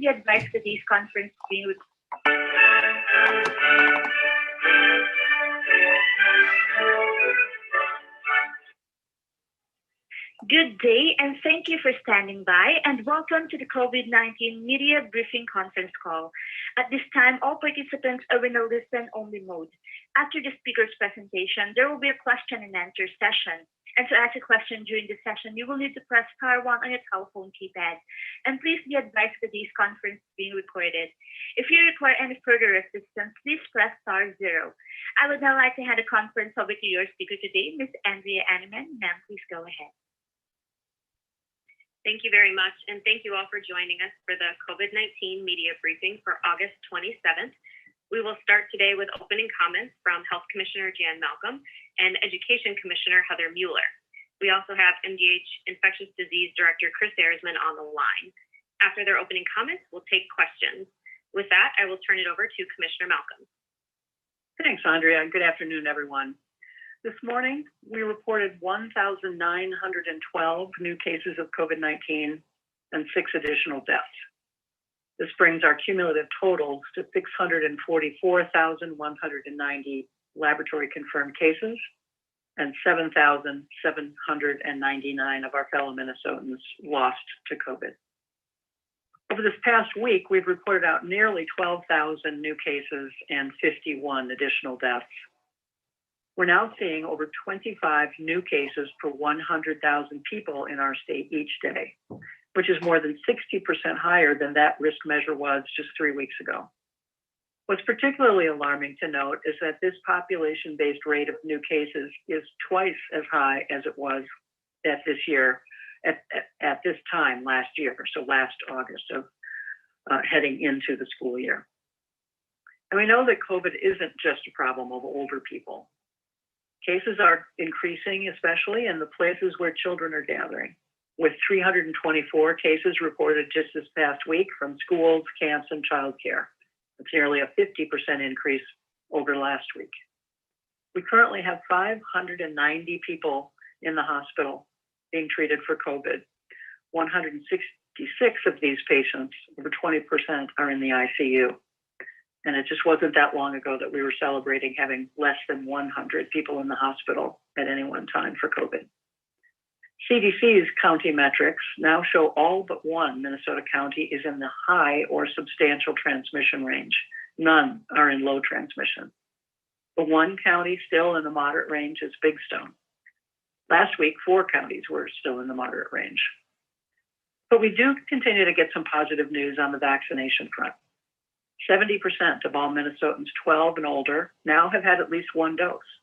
be advised that this conference is being recorded. Good day, and thank you for standing by, and welcome to the COVID-19 Media Briefing Conference Call. At this time, all participants are in a listen-only mode. After the speaker's presentation, there will be a question and answer session. And to ask a question during the session, you will need to press *1 on your telephone keypad. And please be advised that this conference is being recorded. If you require any further assistance, please press *0. I would now like to hand the conference over to your speaker today, Ms. Andrea Anneman. Ma'am, please go ahead. Thank you very much, and thank you all for joining us for the COVID-19 media briefing for August 27th. We will start today with opening comments from Health Commissioner Jan Malcolm and Education Commissioner Heather Mueller. We also have MDH Infectious Disease Director Chris Erisman on the line. After their opening comments, we'll take questions. With that, I will turn it over to Commissioner Malcolm. Thanks, Andrea. Good afternoon, everyone. This morning, we reported 1,912 new cases of COVID-19 and 6 additional deaths. This brings our cumulative totals to 644,190 laboratory-confirmed cases and 7,799 of our fellow Minnesotans lost to COVID. Over this past week, we've reported out nearly 12,000 new cases and 51 additional deaths. We're now seeing over 25 new cases per 100,000 people in our state each day, which is more than 60% higher than that risk measure was just 3 weeks ago. What's particularly alarming to note is that this population-based rate of new cases is twice as high as it was at this time last year, so last August, of heading into the school year. And we know that COVID isn't just a problem of older people. Cases are increasing, especially in the places where children are gathering, with 324 cases reported just this past week from schools, camps, and childcare. It's nearly a 50% increase over last week. We currently have 590 people in the hospital being treated for COVID. 166 of these patients, over 20%, are in the ICU. And it just wasn't that long ago that we were celebrating having less than 100 people in the hospital at any one time for COVID. CDC's county metrics now show all but one Minnesota county is in the high or substantial transmission range. None are in low transmission. The one county still in the moderate range is Big Stone. Last week, 4 counties were still in the moderate range. But we do continue to get some positive news on the vaccination front. 70% of all Minnesotans 12 and older now have had at least 1 dose.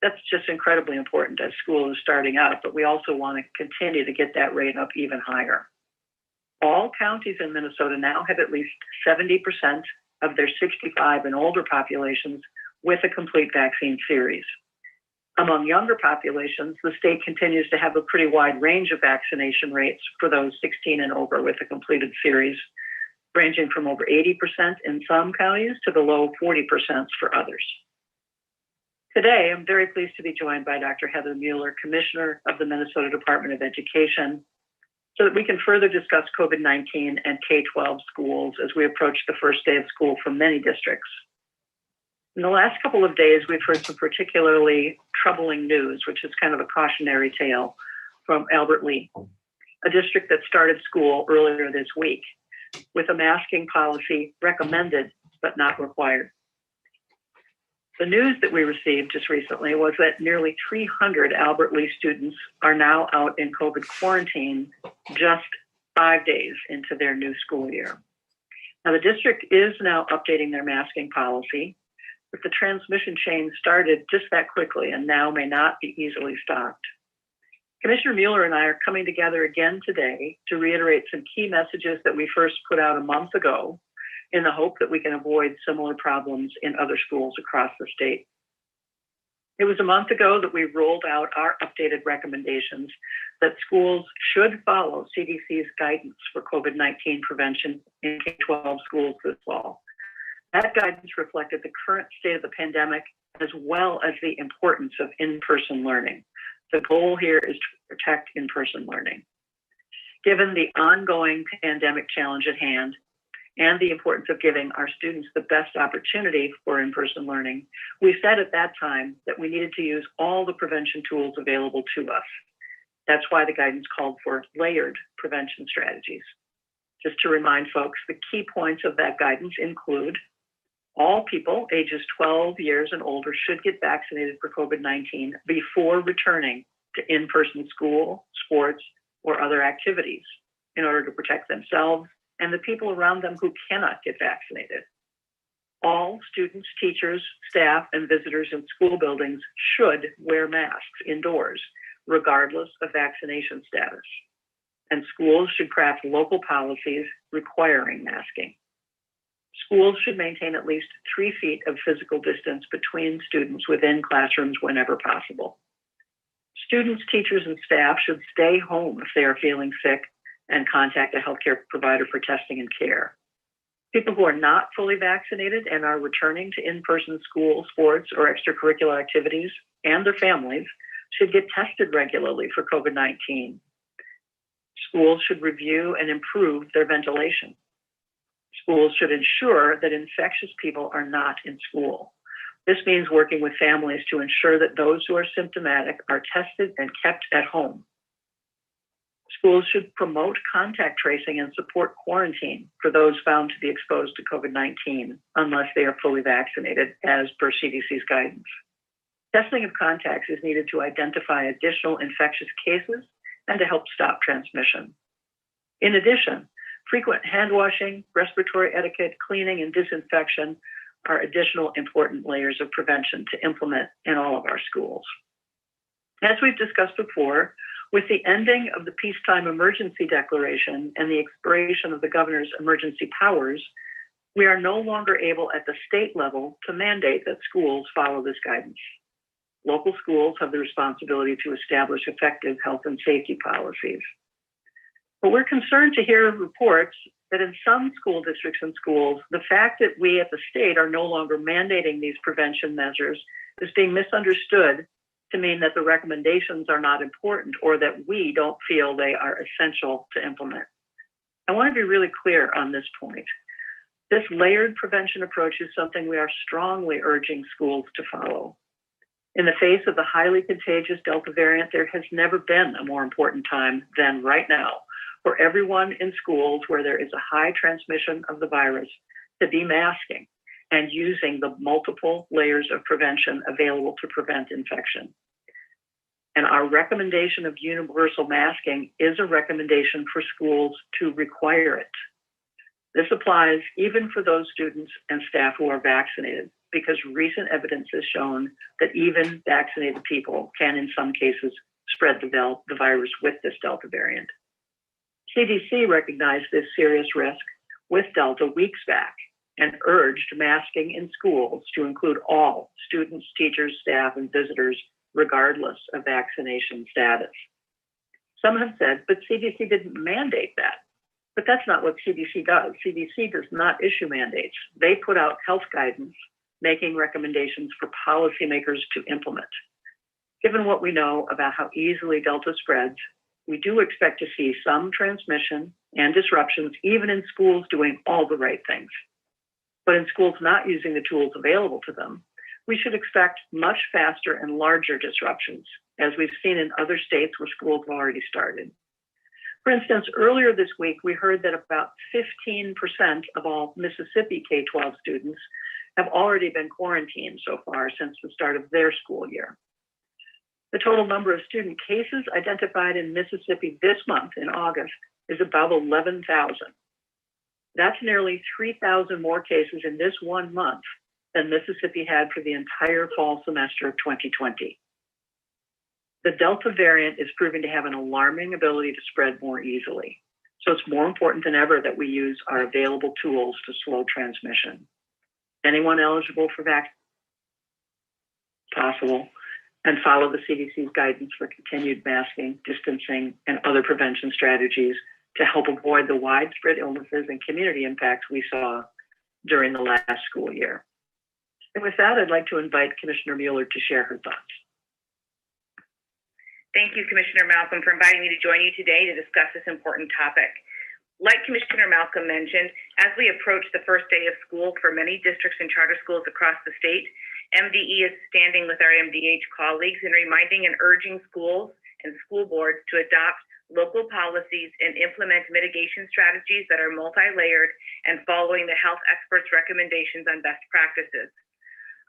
That's just incredibly important as school is starting up, but we also want to continue to get that rate up even higher. All counties in Minnesota now have at least 70% of their 65 and older populations with a complete vaccine series. Among younger populations, the state continues to have a pretty wide range of vaccination rates for those 16 and over with a completed series, ranging from over 80% in some counties to the low 40% for others. Today, I'm very pleased to be joined by Dr. Heather Mueller, Commissioner of the Minnesota Department of Education, so that we can further discuss COVID-19 and K-12 schools as we approach the first day of school for many districts. In the last couple of days, we've heard some particularly troubling news, which is kind of a cautionary tale from Albert Lea, a district that started school earlier this week with a masking policy recommended but not required. The news that we received just recently was that nearly 300 Albert Lea students are now out in COVID quarantine just 5 days into their new school year. Now, the district is now updating their masking policy, but the transmission chain started just that quickly and now may not be easily stopped. Commissioner Mueller and I are coming together again today to reiterate some key messages that we first put out a month ago in the hope that we can avoid similar problems in other schools across the state. It was a month ago that we rolled out our updated recommendations that schools should follow CDC's guidance for COVID-19 prevention in K-12 schools this fall. That guidance reflected the current state of the pandemic as well as the importance of in-person learning. The goal here is to protect in-person learning. Given the ongoing pandemic challenge at hand and the importance of giving our students the best opportunity for in-person learning, we said at that time that we needed to use all the prevention tools available to us. That's why the guidance called for layered prevention strategies. Just to remind folks, the key points of that guidance include all people ages 12 years and older should get vaccinated for COVID-19 before returning to in-person school, sports, or other activities in order to protect themselves and the people around them who cannot get vaccinated. All students, teachers, staff, and visitors in school buildings should wear masks indoors, regardless of vaccination status. And schools should craft local policies requiring masking. Schools should maintain at least 3 feet of physical distance between students within classrooms whenever possible. Students, teachers, and staff should stay home if they are feeling sick and contact a healthcare provider for testing and care. People who are not fully vaccinated and are returning to in-person school, sports, or extracurricular activities, and their families, should get tested regularly for COVID-19. Schools should review and improve their ventilation. Schools should ensure that infectious people are not in school. This means working with families to ensure that those who are symptomatic are tested and kept at home. Schools should promote contact tracing and support quarantine for those found to be exposed to COVID-19 unless they are fully vaccinated, as per CDC's guidance. Testing of contacts is needed to identify additional infectious cases and to help stop transmission. In addition, frequent hand washing, respiratory etiquette, cleaning, and disinfection are additional important layers of prevention to implement in all of our schools. As we've discussed before, with the ending of the peacetime emergency declaration and the expiration of the governor's emergency powers, we are no longer able at the state level to mandate that schools follow this guidance. Local schools have the responsibility to establish effective health and safety policies. But we're concerned to hear reports that in some school districts and schools, the fact that we at the state are no longer mandating these prevention measures is being misunderstood to mean that the recommendations are not important or that we don't feel they are essential to implement. I want to be really clear on this point. This layered prevention approach is something we are strongly urging schools to follow. In the face of the highly contagious Delta variant, there has never been a more important time than right now for everyone in schools where there is a high transmission of the virus to be masking and using the multiple layers of prevention available to prevent infection. And our recommendation of universal masking is a recommendation for schools to require it. This applies even for those students and staff who are vaccinated, because recent evidence has shown that even vaccinated people can, in some cases, spread the virus with this Delta variant. CDC recognized this serious risk with Delta weeks back and urged masking in schools to include all students, teachers, staff, and visitors, regardless of vaccination status. Some have said, but CDC didn't mandate that. But that's not what CDC does. CDC does not issue mandates. They put out health guidance, making recommendations for policymakers to implement. Given what we know about how easily Delta spreads, we do expect to see some transmission and disruptions, even in schools doing all the right things. But in schools not using the tools available to them, we should expect much faster and larger disruptions, as we've seen in other states where schools have already started. For instance, earlier this week, we heard that about 15% of all Mississippi K-12 students have already been quarantined so far since the start of their school year. The total number of student cases identified in Mississippi this month in August is about 11,000. That's nearly 3,000 more cases in this 1 month than Mississippi had for the entire fall semester of 2020. The Delta variant is proving to have an alarming ability to spread more easily. So it's more important than ever that we use our available tools to slow transmission. Anyone eligible for vaccine possible, and follow the CDC's guidance for continued masking, distancing, and other prevention strategies to help avoid the widespread illnesses and community impacts we saw during the last school year. And with that, I'd like to invite Commissioner Mueller to share her thoughts. Thank you, Commissioner Malcolm, for inviting me to join you today to discuss this important topic. Like Commissioner Malcolm mentioned, as we approach the first day of school for many districts and charter schools across the state, MDE is standing with our MDH colleagues and reminding and urging schools and school boards to adopt local policies and implement mitigation strategies that are multi-layered and following the health experts' recommendations on best practices.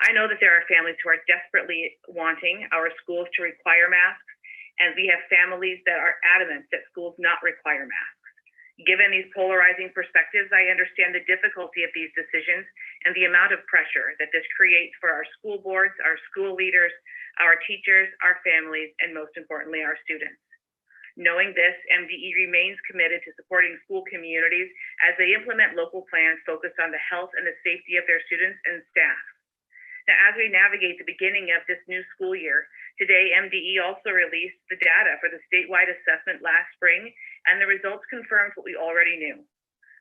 I know that there are families who are desperately wanting our schools to require masks, and we have families that are adamant that schools not require masks. Given these polarizing perspectives, I understand the difficulty of these decisions and the amount of pressure that this creates for our school boards, our school leaders, our teachers, our families, and most importantly, our students. Knowing this, MDE remains committed to supporting school communities as they implement local plans focused on the health and the safety of their students and staff. Now, as we navigate the beginning of this new school year, today MDE also released the data for the statewide assessment last spring, and the results confirmed what we already knew.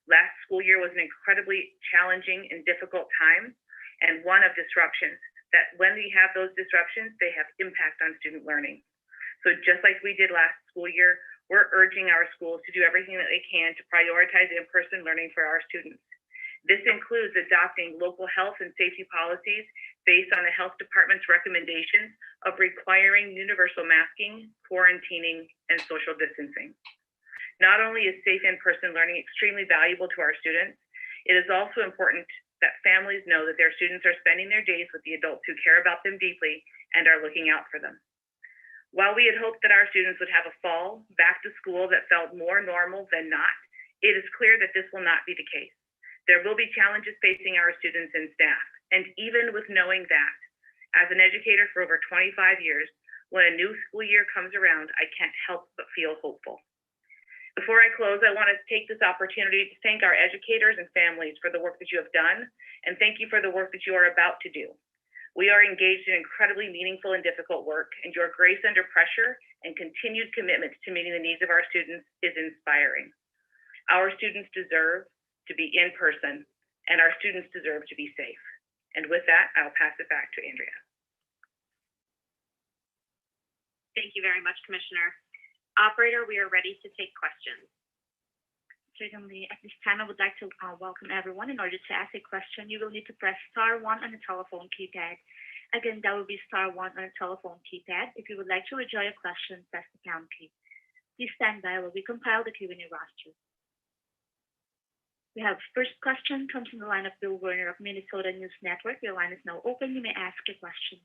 Last school year was an incredibly challenging and difficult time, and one of disruptions, that when we have those disruptions, they have impact on student learning. So just like we did last school year, we're urging our schools to do everything that they can to prioritize in-person learning for our students. This includes adopting local health and safety policies based on the health department's recommendations of requiring universal masking, quarantining, and social distancing. Not only is safe in-person learning extremely valuable to our students, it is also important that families know that their students are spending their days with the adults who care about them deeply and are looking out for them. While we had hoped that our students would have a fall back to school that felt more normal than not, it is clear that this will not be the case. There will be challenges facing our students and staff, and even with knowing that, as an educator for over 25 years, when a new school year comes around, I can't help but feel hopeful. Before I close, I want to take this opportunity to thank our educators and families for the work that you have done, and thank you for the work that you are about to do. We are engaged in incredibly meaningful and difficult work, and your grace under pressure and continued commitment to meeting the needs of our students is inspiring. Our students deserve to be in person, and our students deserve to be safe. And with that, I'll pass it back to Andrea. Thank you very much, Commissioner. Operator, we are ready to take questions. Certainly, at this time, I would like to welcome everyone. In order to ask a question, you will need to press *1 on the telephone keypad. Again, that will be *1 on the telephone keypad. If you would like to withdraw your question, press the # key. Please stand by while we compile the Q&A roster. We have first question comes from the line of Bill Werner of Minnesota News Network. Your line is now open. You may ask your question.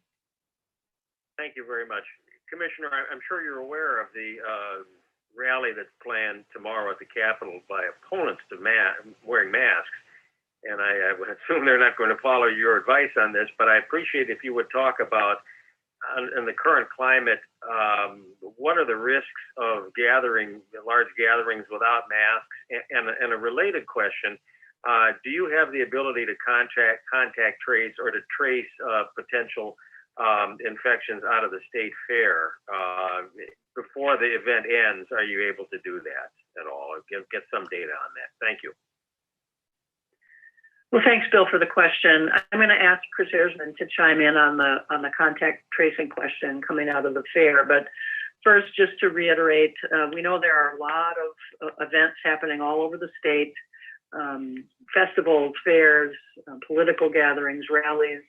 Thank you very much. Commissioner, I'm sure you're aware of the rally that's planned tomorrow at the Capitol by opponents to wearing masks. And I would assume they're not going to follow your advice on this, but I appreciate if you would talk about, in the current climate, what are the risks of large gatherings without masks? And a related question, do you have the ability to contact trace or to trace potential infections out of the state fair before the event ends? Are you able to do that at all? Get some data on that. Thank you. Well, thanks, Bill, for the question. I'm going to ask Chris Erzman to chime in on the contact tracing question coming out of the fair. But first, just to reiterate, we know there are a lot of events happening all over the state, festivals, fairs, political gatherings, rallies.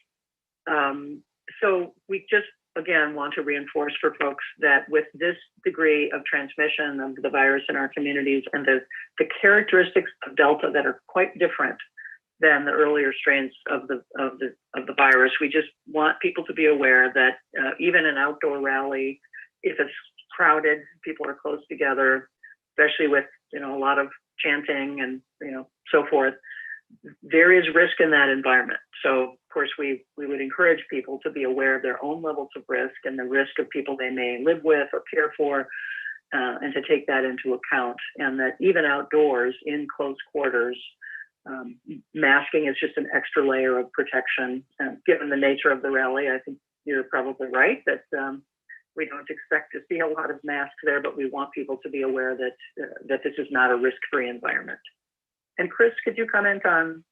So we just, again, want to reinforce for folks that with this degree of transmission of the virus in our communities and the characteristics of Delta that are quite different than the earlier strains of the virus, we just want people to be aware that even an outdoor rally, if it's crowded, people are close together, especially with a lot of chanting and so forth, there is risk in that environment. So of course we would encourage people to be aware of their own levels of risk and the risk of people they may live with or care for, and to take that into account. And that even outdoors in close quarters, masking is just an extra layer of protection. Given the nature of the rally, I think you're probably right that we don't expect to see a lot of masks there, but we want people to be aware that this is not a risk-free environment. And Chris, could you comment on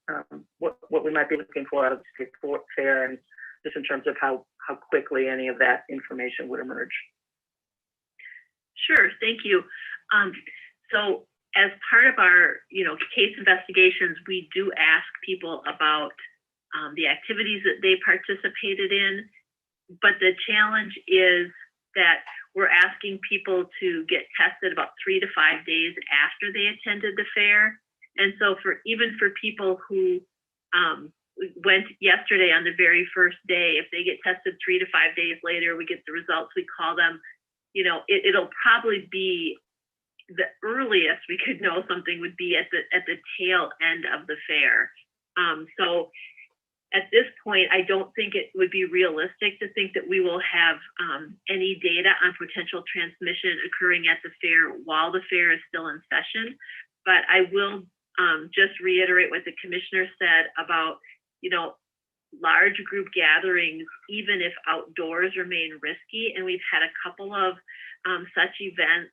what we might be looking for out of the state fair, and just in terms of how quickly any of that information would emerge? Sure, thank you. So as part of our, case investigations, we do ask people about the activities that they participated in. But the challenge is that we're asking people to get tested about 3 to 5 days after they attended the fair. And so even for people who went yesterday on the very first day, if they get tested 3 to 5 days later, we get the results, we call them, it'll probably be the earliest we could know something would be at the tail end of the fair. So at this point, I don't think it would be realistic to think that we will have any data on potential transmission occurring at the fair while the fair is still in session. But I will just reiterate what the commissioner said about, large group gatherings, even if outdoors, remain risky. And we've had a couple of such events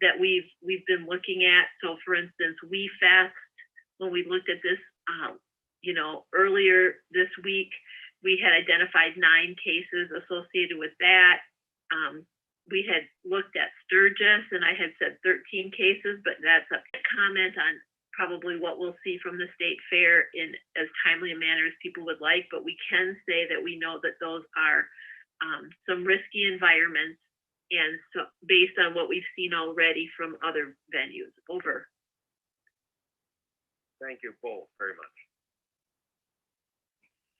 that we've been looking at. So for instance, WeFest, when we looked at this, earlier this week, we had identified 9 cases associated with that. We had looked at Sturgis, and I had said 13 cases, but that's a comment on probably what we'll see from the state fair in as timely a manner as people would like. But we can say that we know that those are some risky environments, and so based on what we've seen already from other venues. Over. Thank you both very much.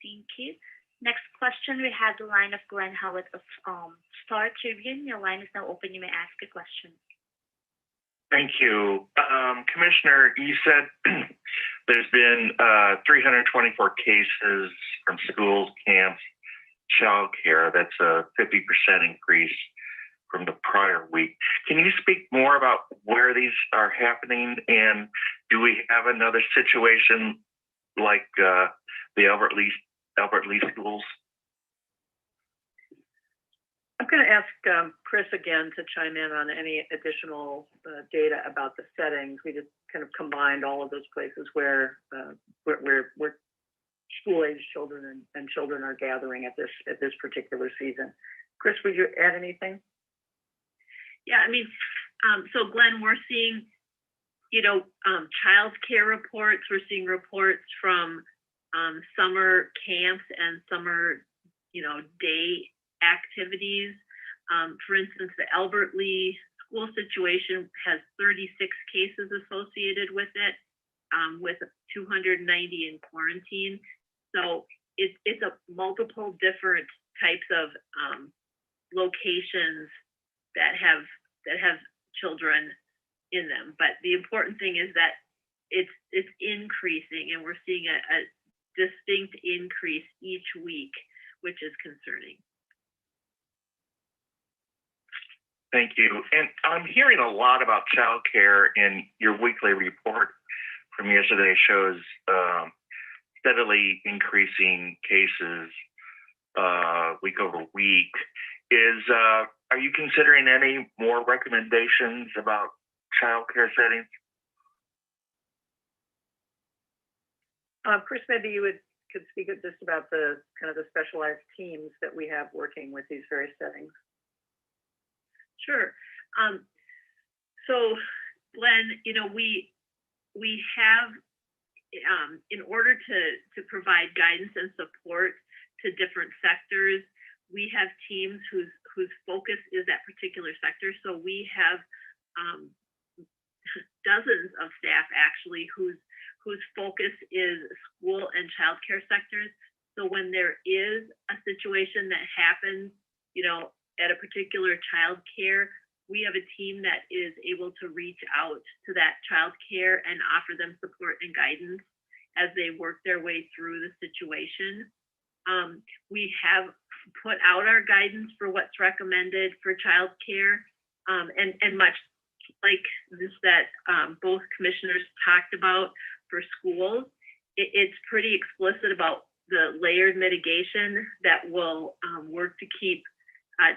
Thank you. Next question, we have the line of Glenn Howard of Star Tribune. Your line is now open. You may ask a question. Thank you. Commissioner, you said there's been 324 cases from schools, camps, child care. That's a 50% increase from the prior week. Can you speak more about where these are happening? And do we have another situation like the Albert Lee schools? I'm going to ask Chris again to chime in on any additional data about the settings. We just kind of combined all of those places where school-age children and children are gathering at this particular season. Chris, would you add anything? Yeah, so Glenn, we're seeing, child care reports. We're seeing reports from summer camps and summer, day activities. For instance, the Albert Lee school situation has 36 cases associated with it, with 290 in quarantine. So it's a multiple different types of locations that have children in them. But the important thing is that it's increasing, and we're seeing a distinct increase each week, which is concerning. Thank you. And I'm hearing a lot about childcare, and your weekly report from yesterday shows steadily increasing cases week over week. Are you considering any more recommendations about childcare settings? Chris, maybe you could speak just about the kind of the specialized teams that we have working with these various settings. Sure. So, Glenn, we have, in order to provide guidance and support to different sectors, we have teams whose focus is that particular sector. So we have dozens of staff actually whose focus is school and childcare sectors. So when there is a situation that happens, at a particular child care, we have a team that is able to reach out to that child care and offer them support and guidance as they work their way through the situation. We have put out our guidance for what's recommended for child care, and much like this that both commissioners talked about for schools, it's pretty explicit about the layered mitigation that will work to keep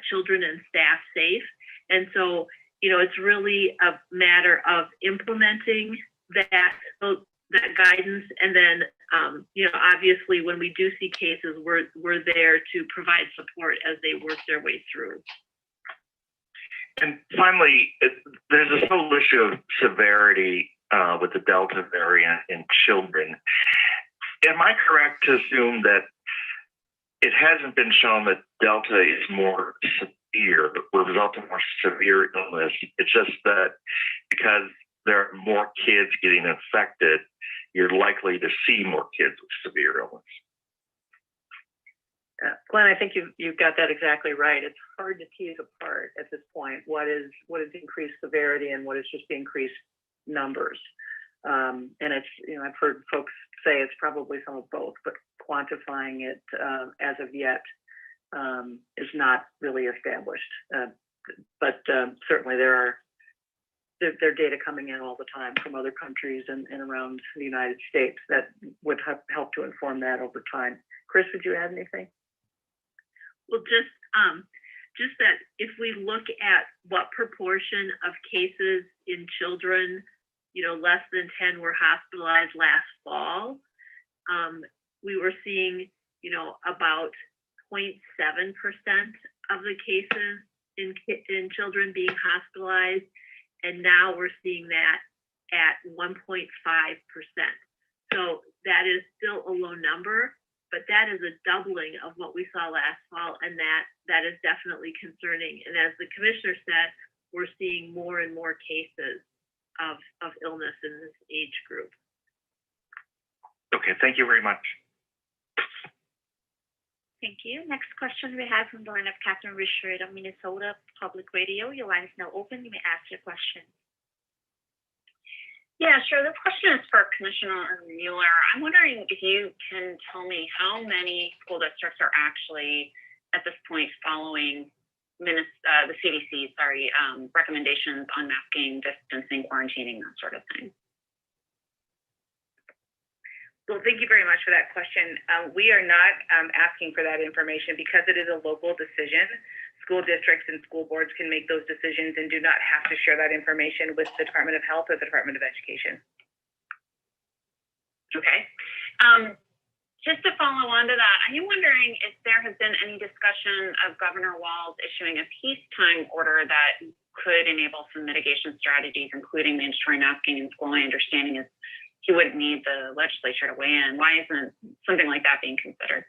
children and staff safe. And so, it's really a matter of implementing that guidance. And then, obviously when we do see cases, we're there to provide support as they work their way through. And finally, there's this whole issue of severity with the Delta variant in children. Am I correct to assume that it hasn't been shown that Delta is more severe, will result in more severe illness? It's just that because there are more kids getting infected, you're likely to see more kids with severe illness. Glenn, I think you've got that exactly right. It's hard to tease apart at this point what is increased severity and what is just the increased numbers. And it's, I've heard folks say it's probably some of both, but quantifying it as of yet is not really established. But certainly there are data coming in all the time from other countries and around the United States that would help to inform that over time. Chris, would you add anything? Well, just that if we look at what proportion of cases in children, less than 10 were hospitalized last fall, we were seeing, about 0.7% of the cases in children being hospitalized, and now we're seeing that at 1.5%. So that is still a low number, but that is a doubling of what we saw last fall, and that is definitely concerning. And as the commissioner said, we're seeing more and more cases of illness in this age group. Okay, thank you very much. Thank you. Next question we have from the line of Catherine Richard of Minnesota Public Radio. Your line is now open. You may ask your question. Yeah, sure. This question is for Commissioner Mueller. I'm wondering if you can tell me how many school districts are actually at this point following the CDC's recommendations on masking, distancing, quarantining, that sort of thing. Well, thank you very much for that question. We are not asking for that information because it is a local decision. School districts and school boards can make those decisions and do not have to share that information with the Department of Health or the Department of Education. Okay. Just to follow on to that, I am wondering if there has been any discussion of Governor Walz issuing a peacetime order that could enable some mitigation strategies, including mandatory masking in school. My understanding is he wouldn't need the legislature to weigh in. Why isn't something like that being considered?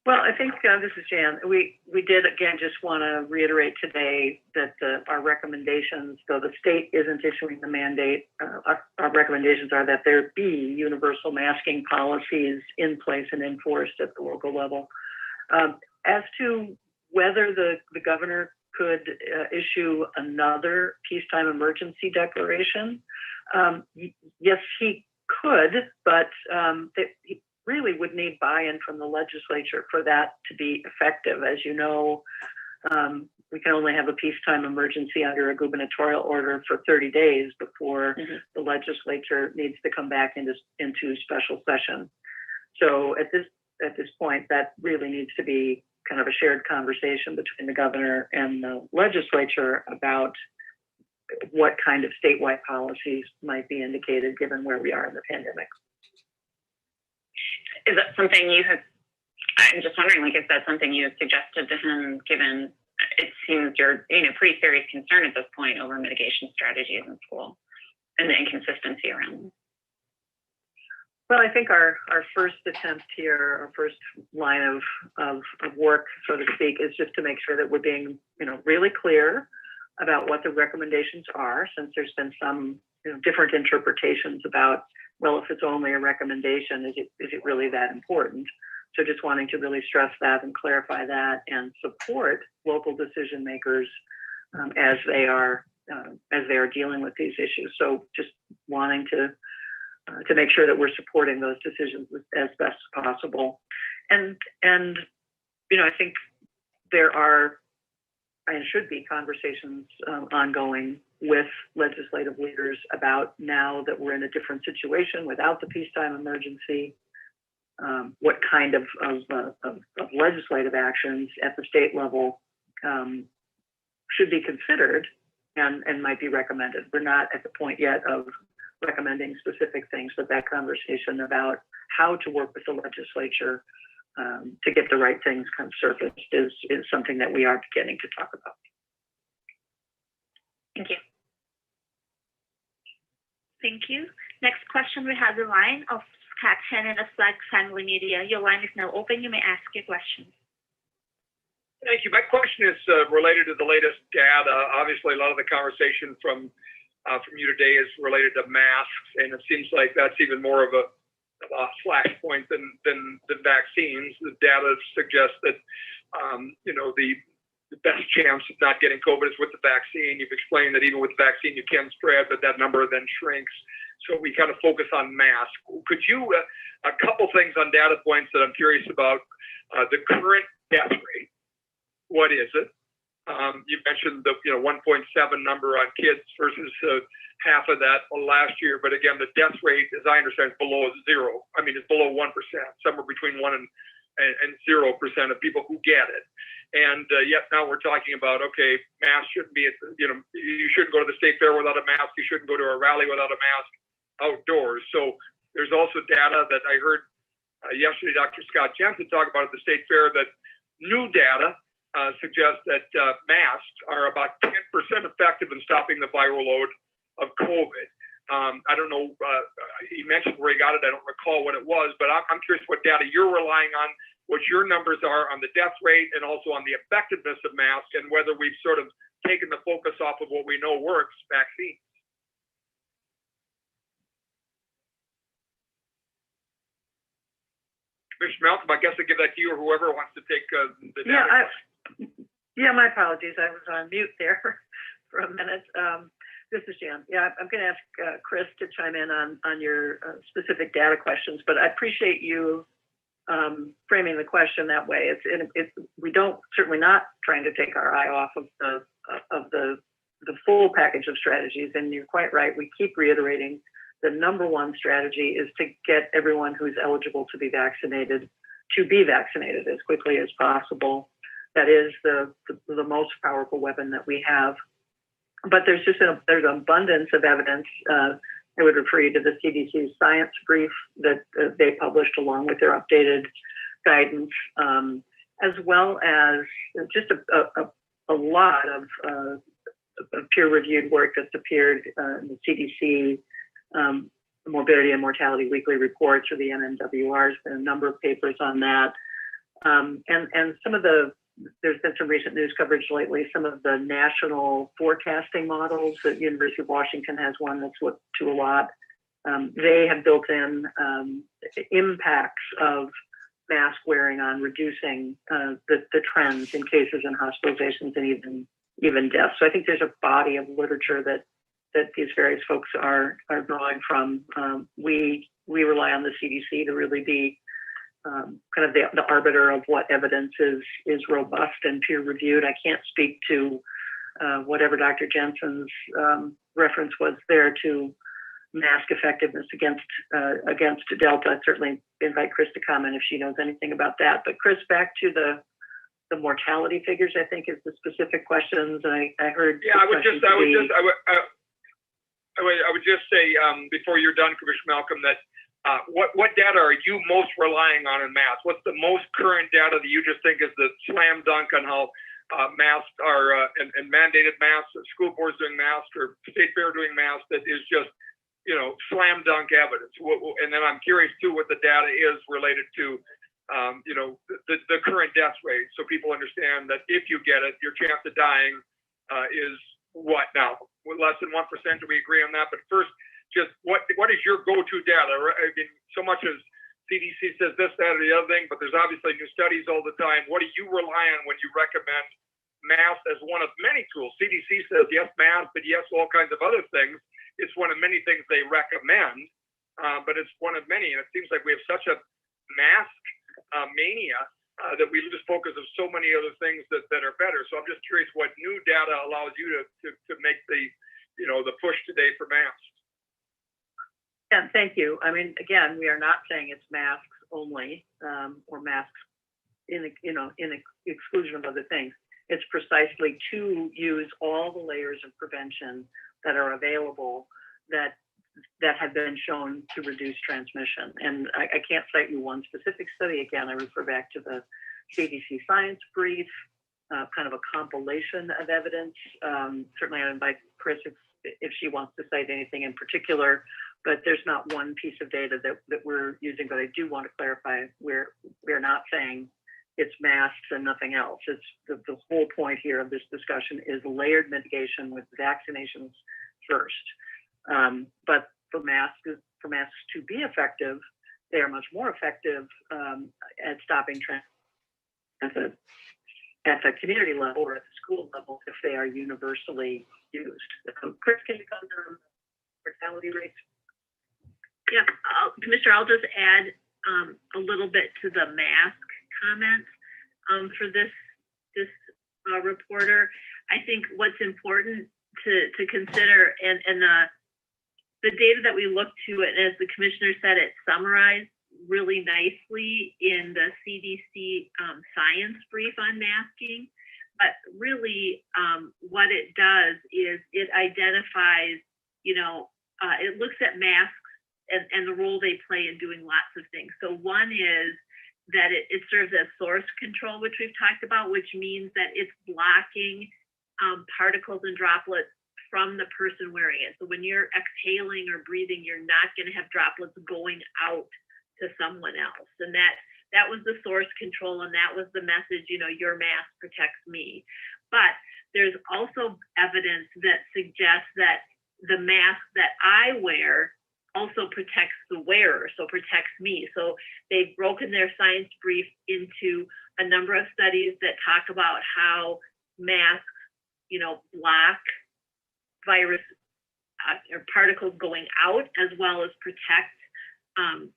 Well, I think this is Jan. We did again just want to reiterate today that our recommendations, though the state isn't issuing the mandate, our recommendations are that there be universal masking policies in place and enforced at the local level. As to whether the governor could issue another peacetime emergency declaration, yes, he could, but he really would need buy-in from the legislature for that to be effective. As you know, we can only have a peacetime emergency under a gubernatorial order for 30 days before the legislature needs to come back into special session. So at this point, that really needs to be kind of a shared conversation between the governor and the legislature about what kind of statewide policies might be indicated given where we are in the pandemic. Is that something you have, I'm just wondering, is that something you have suggested to him, given it seems you're, pretty serious concern at this point over mitigation strategies in school and the inconsistency around them? Well, I think our first attempt here, our first line of work, so to speak, is just to make sure that we're being, really clear about what the recommendations are, since there's been some different interpretations about, well, if it's only a recommendation, is it really that important? So just wanting to really stress that and clarify that and support local decision makers as they are dealing with these issues. So just wanting to make sure that we're supporting those decisions as best as possible. And I think there are and should be conversations ongoing with legislative leaders about, now that we're in a different situation without the peacetime emergency, what kind of legislative actions at the state level should be considered and might be recommended. We're not at the point yet of recommending specific things, but that conversation about how to work with the legislature to get the right things kind of surfaced is something that we are beginning to talk about. Thank you. Next question, we have the line of Scott Hennon of Flag Family Media. Your line is now open. You may ask your question. Thank you. My question is related to the latest data. Obviously, a lot of the conversation from you today is related to masks, and it seems like that's even more of a flashpoint than vaccines. The data suggests that the best chance of not getting COVID is with the vaccine. You've explained that even with the vaccine you can spread, but that number then shrinks. So we kind of focus on masks. Could you, a couple things on data points that I'm curious about. The current death rate, what is it? You mentioned the 1.7 number on kids versus half of that last year. But again, the death rate, as I understand, is below zero. I mean, it's below 1%, somewhere between 1% and 0% of people who get it. And yet now we're talking about, okay, masks shouldn't be, you shouldn't go to the state fair without a mask. You shouldn't go to a rally without a mask outdoors. So there's also data that I heard yesterday, Dr. Scott Jensen talk about at the state fair, that new data suggests that masks are about 10% effective in stopping the viral load of COVID. I don't know, he mentioned where he got it. I don't recall what it was, but I'm curious what data you're relying on, what your numbers are on the death rate and also on the effectiveness of masks, and whether we've sort of taken the focus off of what we know works, vaccines. Commissioner Malcolm, I guess I'll give that to you or whoever wants to take the data. Yeah, my apologies. I was on mute there for a minute. This is Jan. Yeah, I'm going to ask Chris to chime in on your specific data questions, but I appreciate you framing the question that way. We don't, certainly not trying to take our eye off of the full package of strategies. And you're quite right. We keep reiterating the number one strategy is to get everyone who's eligible to be vaccinated as quickly as possible. That is the most powerful weapon that we have. But there's an abundance of evidence. I would refer you to the CDC science brief that they published along with their updated guidance, as well as just a lot of peer-reviewed work that's appeared in the CDC Morbidity and Mortality Weekly Reports, or the MMWRs. There's been a number of papers on that. And some of there's been some recent news coverage lately. Some of the national forecasting models, the University of Washington has one that's looked to a lot. They have built in impacts of mask wearing on reducing the trends in cases and hospitalizations and even deaths. So I think there's a body of literature that these various folks are drawing from. We rely on the CDC to really be kind of the arbiter of what evidence is robust and peer reviewed. I can't speak to whatever Dr. Jensen's reference was there to mask effectiveness against Delta. I'd certainly invite Chris to comment if she knows anything about that. But Chris, back to the mortality figures, I think is the specific questions. I heard. Yeah, I would just say before you're done, Commissioner Malcolm, that what data are you most relying on in masks? What's the most current data that you just think is the slam dunk on how masks are and mandated masks, or school boards doing masks, or state fair doing masks, that is just slam dunk evidence? And then I'm curious too what the data is related to the current death rate, so people understand that if you get it, your chance of dying is what now? Less than 1%? Do we agree on that? But first, just what is your go-to data? I mean, so much as CDC says this, that, or the other thing, but there's obviously new studies all the time. What do you rely on when you recommend masks as one of many tools? CDC says yes, masks, but yes, all kinds of other things. It's one of many things they recommend, but it's one of many. And it seems like we have such a mask mania that we lose focus of so many other things that are better. So I'm just curious what new data allows you to make the push today for masks. Yeah, thank you. I mean, again, we are not saying it's masks only, or masks in exclusion of other things. It's precisely to use all the layers of prevention that are available that have been shown to reduce transmission. And I can't cite you one specific study. Again, I refer back to the CDC science brief, kind of a compilation of evidence. Certainly I invite Chris if she wants to cite anything in particular, but there's not one piece of data that we're using. But I do want to clarify, we're not saying it's masks and nothing else. It's the whole point here of this discussion is layered mitigation with vaccinations first. But for masks to be effective, they are much more effective at stopping transmission at the community level or at the school level if they are universally used. Chris, can you comment on mortality rates? Yeah, Commissioner, I'll just add a little bit to the mask comment for this reporter. I think what's important to consider, and the data that we looked to, and as the commissioner said, it summarized really nicely in the CDC science brief on masking. But really, what it does is it identifies, it looks at masks and the role they play in doing lots of things. So one is that it serves as source control, which we've talked about, which means that it's blocking particles and droplets from the person wearing it. So when you're exhaling or breathing, you're not going to have droplets going out to someone else. And that was the source control, and that was the message, your mask protects me. But there's also evidence that suggests that the mask that I wear also protects the wearer, so protects me. So they've broken their science brief into a number of studies that talk about how masks, block virus or particles going out as well as protect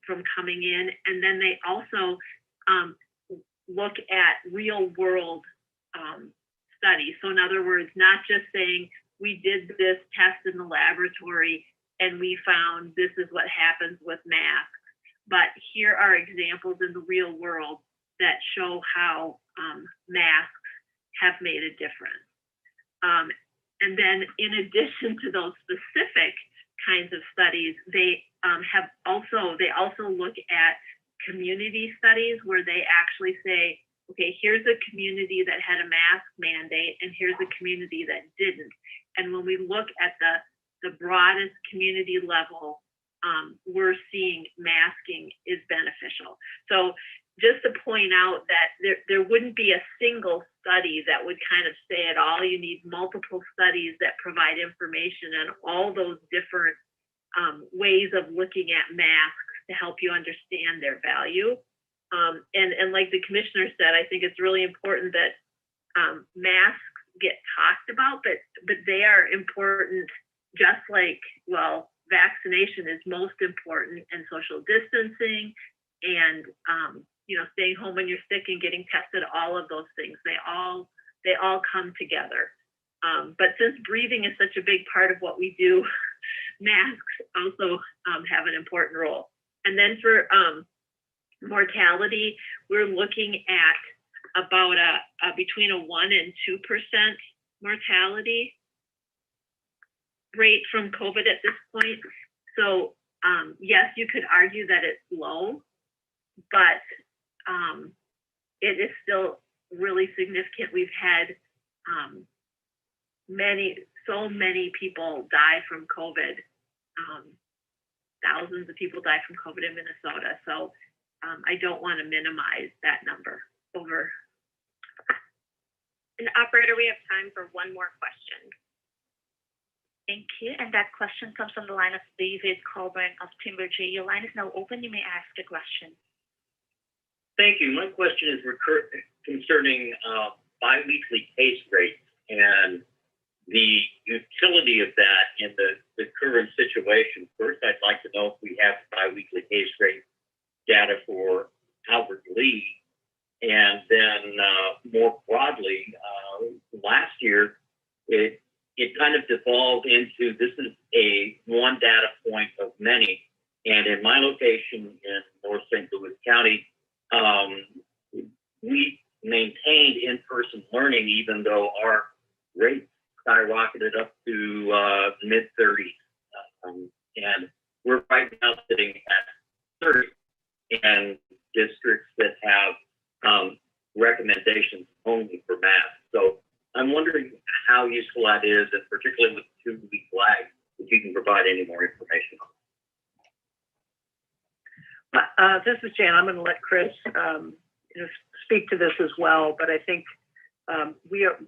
from coming in. And then they also look at real world studies. So in other words, not just saying we did this test in the laboratory and we found this is what happens with masks, but here are examples in the real world that show how masks have made a difference. And then in addition to those specific kinds of studies, they also look at community studies where they actually say, okay, here's a community that had a mask mandate and here's a community that didn't. And when we look at the broadest community level, we're seeing masking is beneficial. So just to point out that there wouldn't be a single study that would kind of say it all. You need multiple studies that provide information on all those different ways of looking at masks to help you understand their value. And like the commissioner said, I think it's really important that masks get talked about, but they are important just like, vaccination is most important, and social distancing and staying home when you're sick and getting tested, all of those things, they all come together. But since breathing is such a big part of what we do, masks also have an important role. And then for mortality, we're looking at about between a 1% and 2% mortality rate from COVID at this point. So yes, you could argue that it's low, but it is still really significant. We've had so many people die from COVID. Thousands of people die from COVID in Minnesota. So I don't want to minimize that number. Over. And operator, we have time for one more question. Thank you. And that question comes from the line of David Colburn of Timbertree. Your line is now open. You may ask a question. Thank you. My question is concerning biweekly case rates and the utility of that in the current situation. First, I'd like to know if we have biweekly case rate data for Albert Lee. And then more broadly, last year, it kind of devolved into this is a one data point of many. And in my location in North St. Louis County, we maintained in-person learning even though our rates skyrocketed up to mid-30s. And we're right now sitting at 30 and districts that have recommendations only for masks. So I'm wondering how useful helpful that is, and particularly with 2-week lag, if you can provide any more information on. This is Jan. I'm going to let Chris speak to this as well, but I think we are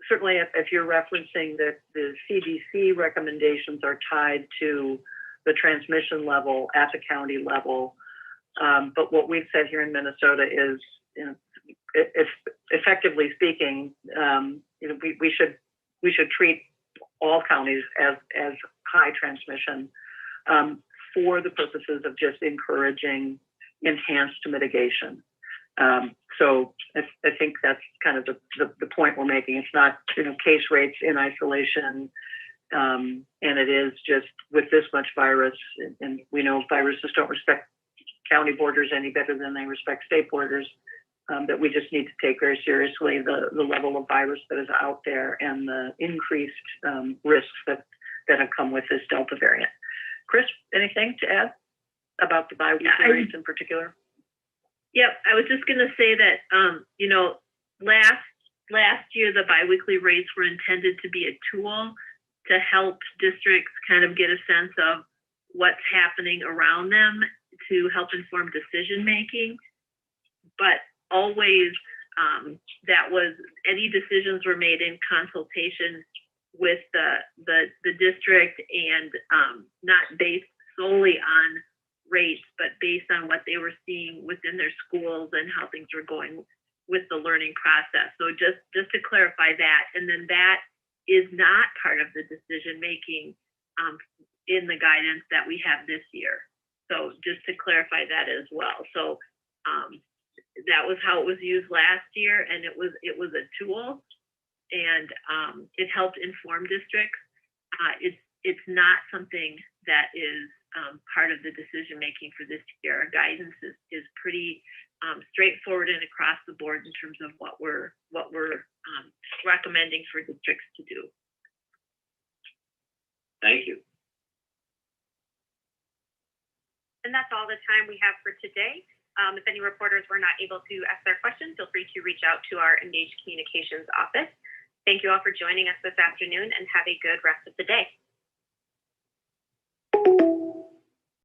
certainly, if you're referencing that the CDC recommendations are tied to the transmission level at the county level, but what we've said here in Minnesota is, if effectively speaking, we should treat all counties as high transmission for the purposes of just encouraging enhanced mitigation. So I think that's kind of the point we're making. It's not case rates in isolation, and it is just with this much virus, and we know viruses don't respect county borders any better than they respect state borders. That we just need to take very seriously the level of virus that is out there and the increased risks that have come with this Delta variant. Chris, anything to add about the biweekly rates in particular? Yep, I was just going to say that, last year the biweekly rates were intended to be a tool to help districts kind of get a sense of what's happening around them to help inform decision making. But always, that was any decisions were made in consultation with the district and not based solely on rates, but based on what they were seeing within their schools and how things were going with the learning process. So just to clarify that, and then that is not part of the decision making in the guidance that we have this year. So just to clarify that as well. So that was how it was used last year, and it was a tool, and it helped inform districts. It's not something that is part of the decision making for this year. Our guidance is pretty straightforward and across the board in terms of what we're recommending for districts to do. Thank you. And that's all the time we have for today. If any reporters were not able to ask their questions, feel free to reach out to our MDH Communications office. Thank you all for joining us this afternoon, and have a good rest of the day.